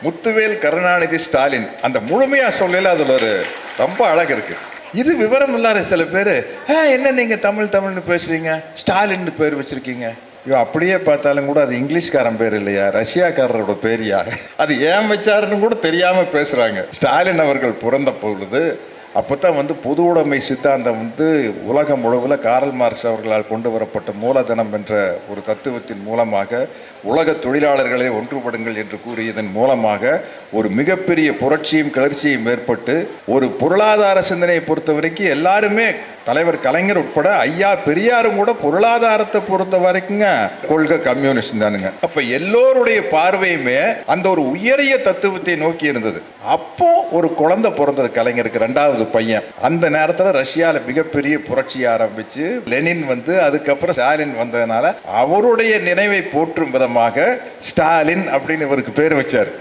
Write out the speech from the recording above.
முத்துவேல் கருணாநிதி ஸ்டாலின். அந்த முழுமையா சொல்லல, அதுல ஒரு ரொம்ப அழகு இருக்கு. இது விவரம் இல்லாத சில பேர், என்ன நீங்க தமிழ்னு பேசுறீங்க, ஸ்டாலின் பேர் வச்சிருக்கீங்க. அப்படியே பார்த்தாலும் கூட அது இங்கிலீஷ்காரன் பேர் இல்லையா, ரஷ்யாக்காரரோட பேரியா, அது ஏன் வச்சாருன்னு கூட தெரியாம பேசுறாங்க. ஸ்டாலின் அவர்கள் பிறந்த பொழுது அப்போதான் பொது உடைமை சித்தாந்தம் உலகம் முழுவதும் காரல் மார்க்ஸ் அவர்களால் கொண்டு வரப்பட்ட மூலதனம் என்ற ஒரு தத்துவத்தின் மூலமாக உலக தொழிலாளர்களை ஒன்றுபடுங்கள் என்று கூறியதன் மூலமாக ஒரு மிகப்பெரிய புரட்சியும் கிளர்ச்சியும் ஏற்பட்டு ஒரு பொருளாதார சிந்தனையை பொறுத்த வரைக்கும் எல்லாருமே, தலைவர் கலைஞர் உட்பட ஐயா பெரியாரும் கூட பொருளாதாரத்தை பொறுத்த வரைக்குங்க கொள்கை கம்யூனிஸ்ட் தானுங்க. அப்ப எல்லோருடைய பார்வையுமே அந்த ஒரு உயரிய தத்துவத்தை நோக்கி இருந்தது. அப்போ ஒரு குழந்தை பிறந்தது கலைஞருக்கு, ரெண்டாவது பையன். அந்த நேரத்தில் ரஷ்யால மிகப்பெரிய புரட்சி ஆரம்பிச்சு லெனின் அதுக்கப்புறம் ஸ்டாலின் வந்ததுனால அவருடைய நினைவை போற்றும் விதமாக ஸ்டாலின் அப்படின்னு இவருக்கு பேர் வச்சார்.